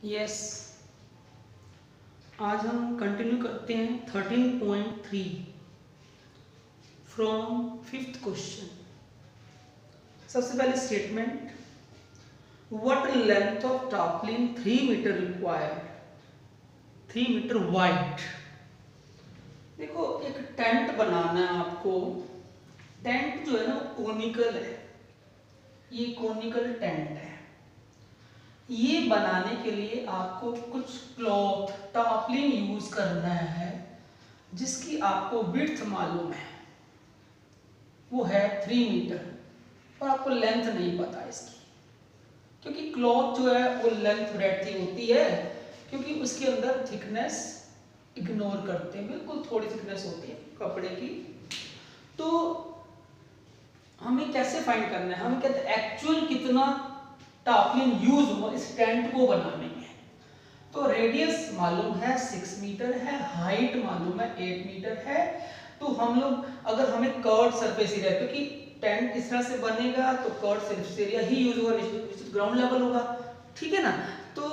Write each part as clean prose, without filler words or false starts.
Yes, आज हम continue करते हैं 13.3 फ्रॉम 5th क्वेश्चन। सबसे पहले statement, what length of tarpaulin 3 meter required, 3 meter wide. देखो, एक टेंट बनाना है आपको। टेंट जो है ना वो कोनिकल है, ये कोनिकल टेंट है। ये बनाने के लिए आपको कुछ क्लॉथ टार्पलिन यूज करना है जिसकी आपको विड्थ मालूम है, वो है 3 मीटर, और आपको लेंथ नहीं पता इसकी, क्योंकि क्लॉथ जो है वो लेंथ ब्रेड्थ ही होती है, क्योंकि उसके अंदर थिकनेस इग्नोर करते हैं, बिल्कुल थोड़ी थिकनेस होती है कपड़े की। तो हमें कैसे फाइंड करना है, हमें कहते हैं एक्चुअल कितना टार्पलिन यूज हुआ इस टेंट को बनाने में। तो रेडियस मालूम है 6 मीटर है, हाइट मालूम है 8 मीटर है। तो हम लोग अगर हमें कर्व्ड सरफेस एरिया, क्योंकि टेंट इस तरह से बनेगा तो कर्व्ड सरफेस एरिया ही यूज होगा, निश्चित ग्राउंड लेवल होगा, ठीक है ना। तो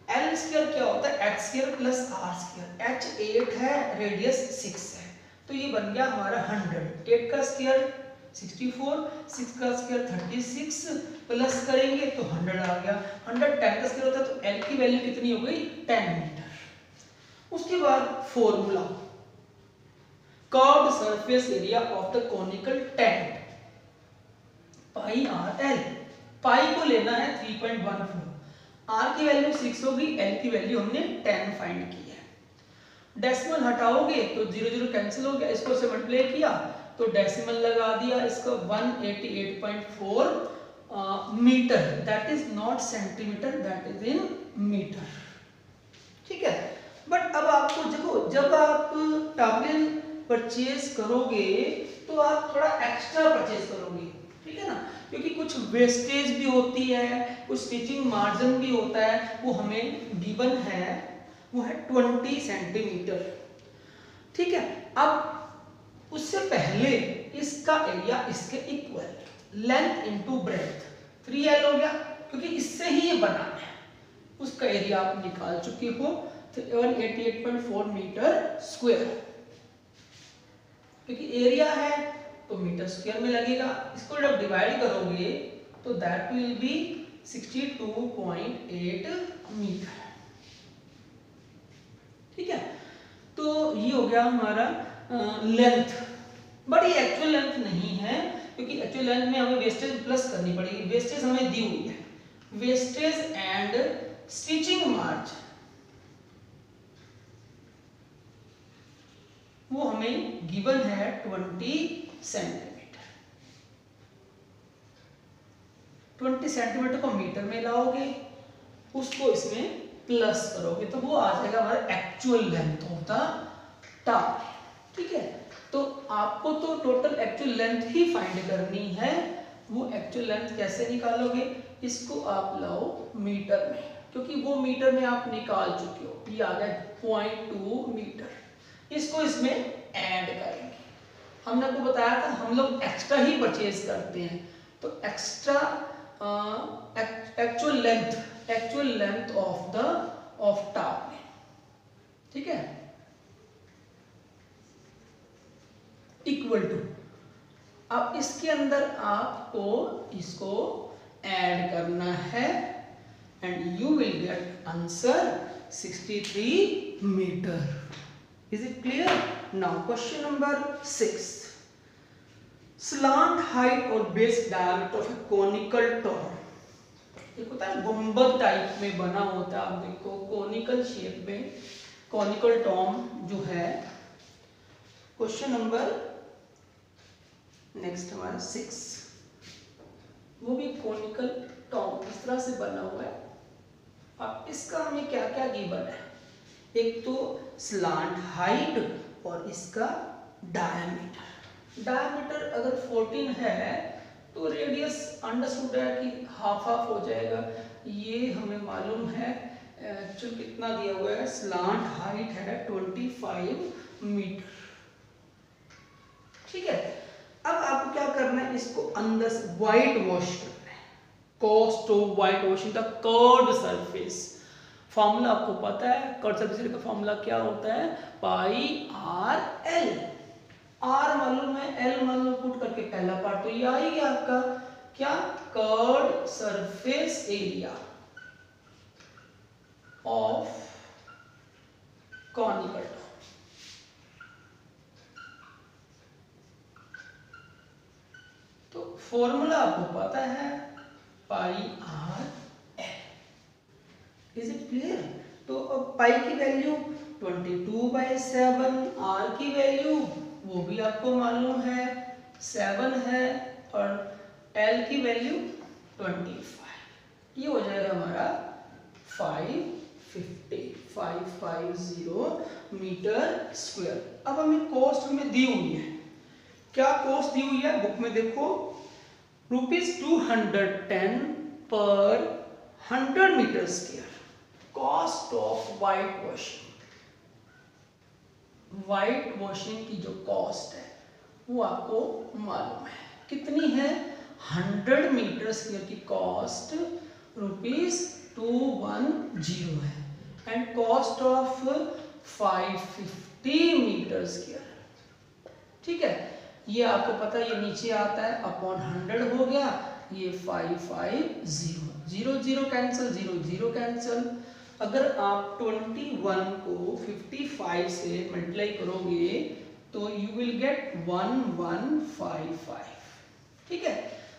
एल स्क्वायर क्या होता है, h square plus r square. H 8 है, रेडियस 6 है, तो ये बन गया हमारा 100। 8 का स्क्वायर 64, 6 का स्क्वायर 36, प्लस करेंगे तो 100 आ गया। 100 10 का स्क्वायर होता है, तो एल की वैल्यू कितनी हो गई, 10 मीटर। उसके बाद formula, curved surface area of the conical tent pi r l. Pi को लेना है 3.14, आर की वैल्यू 6 होगी, एल की वैल्यू हमने 10 फाइंड की है। डेसिमल हटाओगे तो 0 0 कैंसिल हो गया, इसको से मल्टीप्लाई किया तो डेसिमल लगा दिया, इसका 188.4 metre, that is not centimetre, that is in metre, ठीक है। बट अब आपको देखो, जब आप टार्पलिन परचेज करोगे तो आप थोड़ा एक्स्ट्रा परचेज करोगे, ठीक है ना, क्योंकि कुछ वेस्टेज भी होती है, कुछ स्टिचिंग मार्जिन भी होता है, वो हमें गिवन है, वो है 20 सेंटीमीटर, ठीक है। अब उससे पहले इसका एरिया इसके equal, length into breadth 3L हो गया, क्योंकि इससे ही ये बना है, उसका एरिया आप निकाल चुके हो, तो 188.4 मीटर स्क्वायर, क्योंकि एरिया है तो मीटर स्क्वायर में लगेगा। इसको जब डिवाइड करोगे तो दैट विल बी 62.8 मीटर, ठीक है। तो ये हो गया हमारा लेंथ। बट ये एक्चुअल लेंथ नहीं है, क्योंकि एक्चुअल लेंथ में हमें वेस्टेज प्लस करनी पड़ेगी। वेस्टेज हमें दी हुई है, वेस्टेज एंड स्टिचिंग मार्जिन, वो हमें गिवन है 20 सेंटीमीटर। 20 सेंटीमीटर को मीटर में लाओगे, उसको इसमें प्लस करोगे तो वो आ जाएगा हमारा एक्चुअल लेंथ ऑफ द टार्पलिन, ठीक है। तो आपको तो टोटल एक्चुअल लेंथ ही फाइंड करनी है। वो एक्चुअल लेंथ कैसे निकालोगे, इसको आप लाओ मीटर में, क्योंकि वो मीटर में आप निकाल चुके हो, ये आ गया 0.2 मीटर। इसको इसमें ऐड करेंगे। हमने आपको बताया था हम लोग एक्स्ट्रा ही परचेज करते हैं, तो एक्स्ट्रा एक्चुअल लेंथ ऑफ टार्पलिन, ठीक है, इक्वल टू, अब इसके अंदर आपको इसको ऐड करना है and you will get answer 63 metre. Is it clear? Now question number 6. Slant height or base diameter of a conical tom. एक होता है गुंबद टाइप में बना होता है, आप देखो कोनिकल शेप में कॉनिकल टॉम जो है। क्वेश्चन नंबर नेक्स्ट हमारा 6, वो भी कोनिकल टॉम इस तरह से बना हुआ है। अब इसका हमें क्या क्या गिवन है, एक तो स्लांट हाइट और इसका डायमीटर। डायमीटर अगर 14 है तो रेडियस अंडरस्टूड है कि हाफ हाफ हो जाएगा, ये हमें मालूम है। जो कितना दिया हुआ है, स्लांट हाइट है 25 मीटर, ठीक है। अब आपको क्या करना है, इसको अंदर से व्हाइट वॉश करना है, cost of white washing the curved surface. Formula आपको पता है, कर्व सर्फेस एरिया का फॉर्मूला क्या होता है, पाई आर एल। आर मालूम है, एल मालूम, पुट करके पहला पार्ट तो ये आ ही गया आपका, क्या, curve surface area of conical top. तो फॉर्मूला आपको पता है, pi r l. Is it clear? तो अब पाई की वैल्यू 22/7, आर की वैल्यू वो भी आपको मालूम है 7 है, और एल की वैल्यू 25। ये हो जाएगा हमारा 550 मीटर स्क्वायर। अब हमें कॉस्ट हमें दी हुई है, क्या कॉस्ट दी हुई है बुक में देखो, ₹210 पर 100 metre square cost of white washing. White washing की जो कॉस्ट है वो आपको मालूम है कितनी है, 100 मीटर स्क्वायर की कॉस्ट ₹210 है, and cost of 550 metre square. ठीक है, ये आपको पता है, ये नीचे आता है अपॉन 100 हो गया, ये 550, 0 0 कैंसिल, 0 0 कैंसिल। अगर आप 21 को 55 से मल्टीप्लाई करोगे तो यू विल गेट 1155। ठीक है,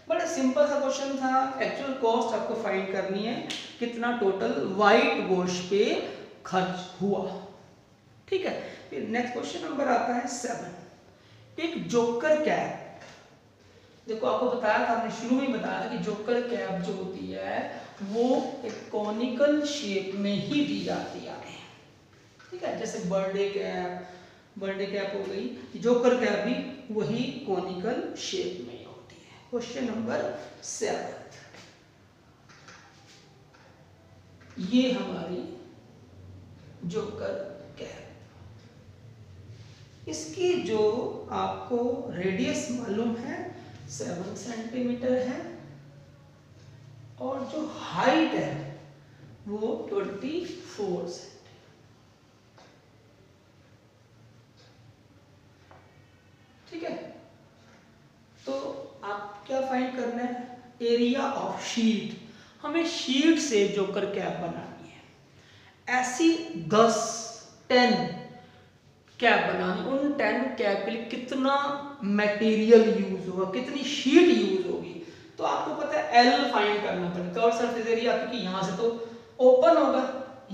बड़ा सिंपल सा क्वेश्चन था। एक्चुअल कॉस्ट आपको फाइंड करनी है, कितना टोटल वाइट वॉश पे खर्च हुआ। ठीक है, फिर नेक्स्ट क्वेश्चन नंबर आता है 7। एक जोकर कैप, देखो आपको बताया था, हमने शुरू में बताया था कि जोकर कैप जो होती है वो एक कॉनिकल शेप में ही दी जाती है। ठीक है, जैसे बर्थडे कैप हो गई, जोकर कैप भी वही कॉनिकल शेप में होती है। क्वेश्चन नंबर 7, ये हमारी जोकर कैप, इसकी जो आपको रेडियस मालूम है 7 सेंटीमीटर है, और जो हाइट है वो 24 सेंटीमीटर। ठीक है, तो आप क्या फाइंड करना है, एरिया ऑफ शीट। हमें शीट से जोकर कैप बनानी है, ऐसी 10 कैप बनानी। उन 10 कैप के लिए कितना मटेरियल यूज होगा, कितनी शीट यूज होगी, तो आपको पता है एल फाइंड करना पड़ेगा। कर्व सरफेस एरिया, क्योंकि यहां से तो ओपन होगा,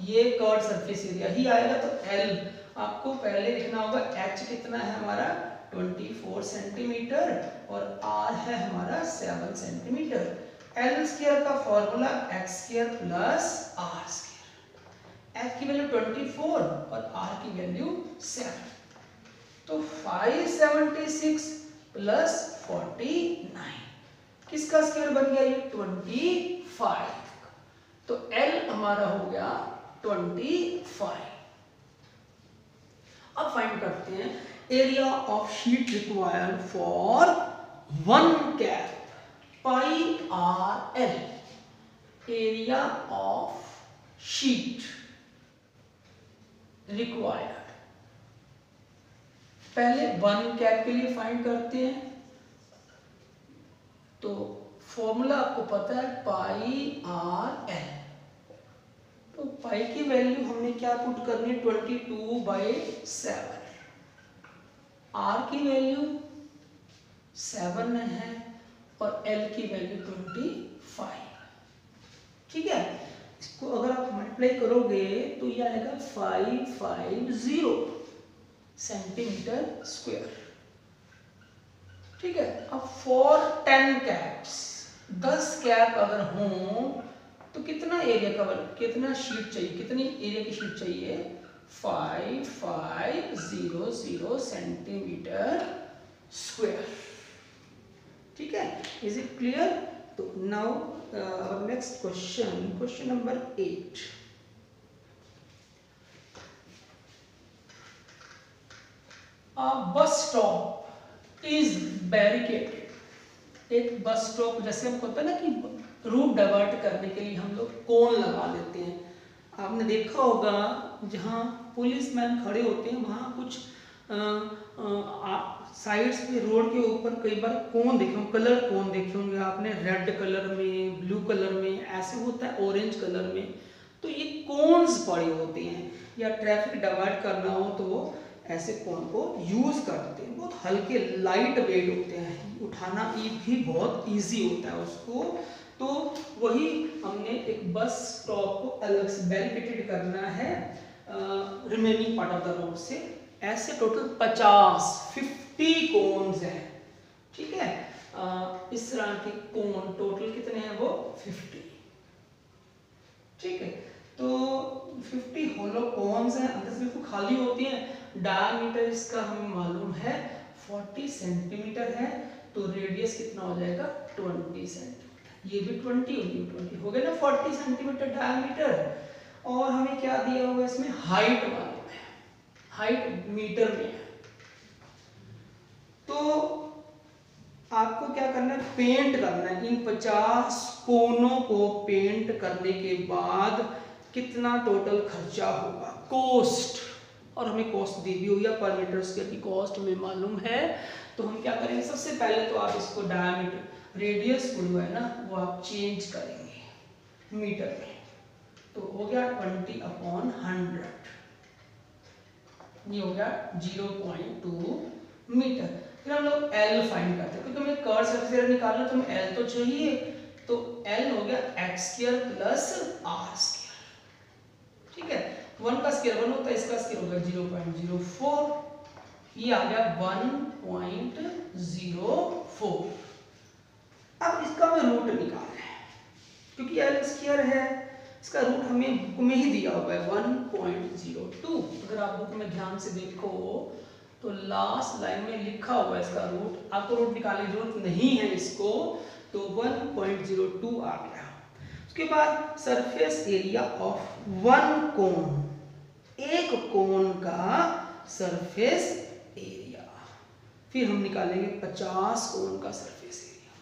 ये कर्व सरफेस एरिया ही आएगा, तो एल आपको पहले लिखना होगा। एच कितना है हमारा 24 सेंटीमीटर, और आर है हमारा 7 सेंटीमीटर। एल स्क्वायर का formula x square plus r square. H की वैल्यू 24 और आर की वैल्यू 7, तो 576 प्लस 49, किसका स्क्वायर बन गया, ये 25, तो L हमारा हो गया 25। अब फाइंड करते हैं area of sheet required for 1 cap, pi r L, area of sheet required. पहले 1 कैप के लिए फाइंड करते हैं, तो फॉर्मूला आपको पता है पाई आर एल। तो पाई की वैल्यू हमने क्या पुट करनी है, 22/7। आर की वैल्यू 7 है, और एल की वैल्यू 25। ठीक है, इसको अगर आप मल्टीप्लाई करोगे तो ये आएगा 550 सेंटीमीटर स्क्वायर। ठीक है, अब फॉर 10 कैप्स, 10 कैप अगर हों तो कितना एरिया कवर, कितना शीट चाहिए, कितनी एरिया की शीट चाहिए, 5500 सेंटीमीटर स्क्वायर। ठीक है, इज इट क्लियर? तो now next question number 8। Bus stop is barricaded. एक बस स्टॉप, जैसे हमको होता है ना कि रूट डाइवर्ट करने के लिए हम लोग कोन लगा देते हैं, आपने देखा होगा जहाँ पुलिसमैन खड़े होते हैं वहाँ कुछ साइड्स पे रोड के ऊपर कई बार कोन देखे होंगे, कलर कोन देखे होंगे आपने, रेड कलर में, ब्लू कलर में, ऐसे होता है ऑरेंज कलर में। तो ये कोन्स पड़े होते हैं, या ट्रैफिक डिवाइड करना हो तो वो ऐसे कोन को यूज करते हैं। बहुत हल्के लाइट वेट होते हैं, उठाना भी बहुत इजी होता है उसको। तो वही हमने एक बस स्टॉप को अलग से बैरिकेटेड करना है remaining part of the road से। ऐसे टोटल 50 कोन्स हैं, ठीक है। इस तरह के कोन टोटल कितने हैं, वो 50, ठीक है। तो 50 होलो कोन्स हैं, अंदर से बिल्कुल खाली होती हैं। डायमीटर इसका हमें मालूम है 40 सेंटीमीटर है, तो रेडियस कितना हो जाएगा 20 सेंटीमीटर। ये भी 20 और ये 20 हो गया ना 40 सेंटीमीटर डायमीटर। और हमें क्या दिया हुआ है इसमें, हाइट मालूम है, हाइट मीटर में है। तो आपको क्या करना है, पेंट करना है। इन 50 कोनों को पेंट करने के बाद कितना टोटल खर्चा होगा, कॉस्ट, और हमें कॉस्ट दी भी हुई है पर मीटर स्क्वायर की कॉस्ट हमें मालूम है। तो हम क्या करेंगे, सबसे पहले तो आप इसको डायमीटर रेडियस को जो है ना वो आप चेंज करेंगे मीटर में। तो हो गया 20/100, ये हो गया 0.2 मीटर। फिर हम लोग L फाइंड करते हैं, क्योंकि हमें कर्व सर्फेस निकालना तो हमें L तो चाहिए। तो L हो गया x² प्लस r², ठीक है। 1 का स्क्वायर 1 होता है, इसका स्क्वायर होगा 0.04, ये आ गया 1.04। अब इसका हमें रूट निकालना है, क्योंकि L स्क्वायर है, इसका रूट हमें बुक में ही दिया हुआ है 1.02। अगर आप बुक में ध्यान से देखो तो लास्ट लाइन में लिखा हुआ है इसका रूट। आपको रूट निकालने की जरूरत नहीं है इसको, तो 1.02 आ गया। उसके बाद सरफेस एरिया ऑफ वन कोन, एक कोन का सरफेस एरिया। फिर हम निकालेंगे 50 कोन का सरफेस एरिया।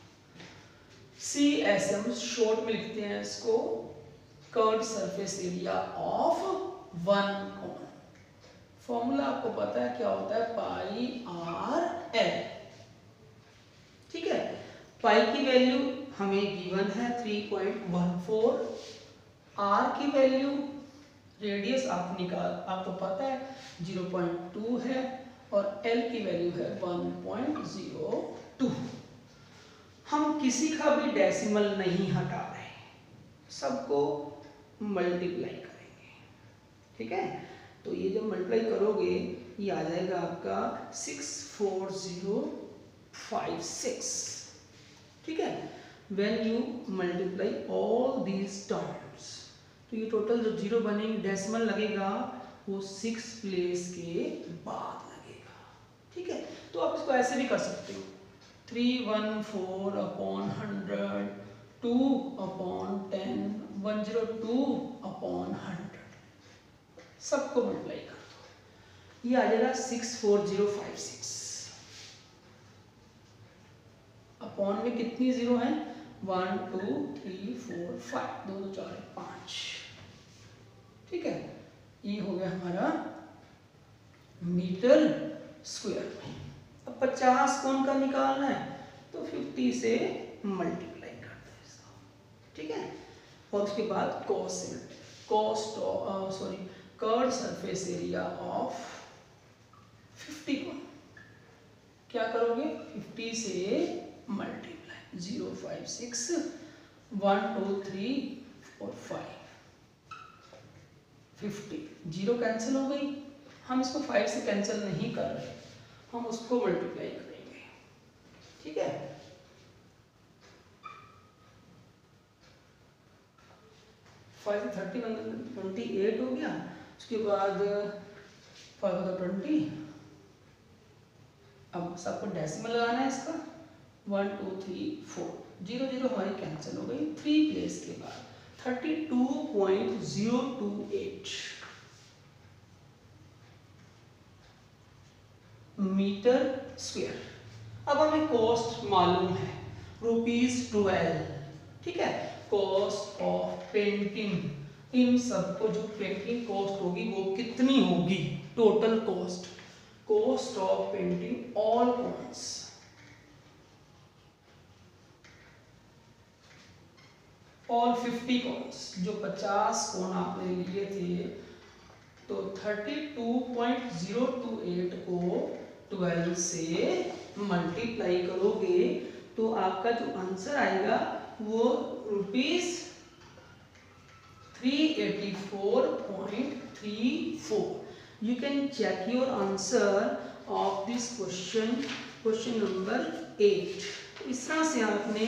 CSM शॉर्ट में लिखते हैं इसको, curved surface area of one cone. Formula आपको पता है क्या होता है, पाई आर एल, ठीक है। पाई की वैल्यू हमें गिवन है 3.14, आर की वैल्यू रेडियस आपको पता है 0.2 है, और एल की वैल्यू है 1.02। हम किसी का भी डेसिमल नहीं हटा रहे, सबको मल्टीप्लाई करेंगे, ठीक है। तो ये जब मल्टीप्लाई करोगे ये आ जाएगा आपका 64056, ठीक है। When you multiply all these terms, तो ये टोटल जो जीरो बनेंगे डेसिमल लगेगा वो 6 प्लेस के बाद लगेगा, ठीक है। तो आप इसको ऐसे भी कर सकते हो, 314/100, 2/10, 102/100, सबको मल्टीप्लाई कर दो, ये आ जाएगा 64056। अपॉन में कितनी जीरो है, 1 2 3 4 5, 2 2 4 5, ठीक है। ये हो गया हमारा मीटर स्क्वायर में। अब 50 कोण का निकालना है तो 50 से मल्टीप्लाई कर दो इसको, ठीक है। और उसके बाद कर्व्ड सरफेस एरिया ऑफ 50 कोण क्या करोगे, 50 से मल्टीप्लाई, 0 5 6 1 2 3 4 5 50, जीरो कैंसिल हो गई। हम इसको 5 से कैंसिल नहीं कर रहे, हम उसको मल्टीप्लाई करेंगे, ठीक है। फाइव 28 हो गया, उसके बाद 5 20। अब सबको डेसिमल लगाना है इसका, 1 2 3 4, 0 0 हमारी कैंसिल हो गई, 3 प्लेस के बाद 32.028 मीटर स्क्वायर। अब हमें कॉस्ट मालूम है ₹12, ठीक है। कॉस्ट ऑफ पेंटिंग इन सबको जो पेंटिंग कॉस्ट होगी वो कितनी होगी, total cost of painting all coins, all 50 coins, जो 50 कॉइन आपने लिए थे, तो 32.028 को 12 से मल्टीप्लाई करोगे तो आपका जो आंसर आएगा वो ₹384.34। You can check your answer of this question number 8। इस तरह से आपने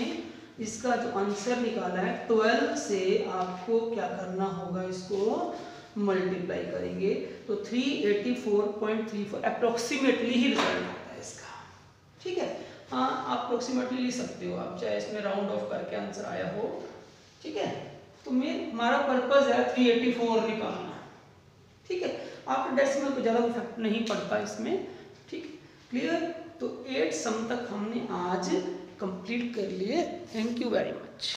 इसका जो आंसर निकाला है 12 से आपको क्या करना होगा, इसको मल्टीप्लाई करेंगे तो 384.34 अप्रोक्सीमेटली ही रिजल्ट आता है इसका। ठीक है, हाँ अप्रोक्सीमेटली ले सकते हो आप, चाहे इसमें राउंड ऑफ करके आंसर आया हो। ठीक है, तो हमारा पर्पस है 384 निकालना। ठीक है, आपके डेसिमल को ज़्यादा इफेक्ट नहीं पड़ता इसमें। ठीक, क्लियर। तो 8 सम तक हमने आज कंप्लीट कर लिए। Thank you very much.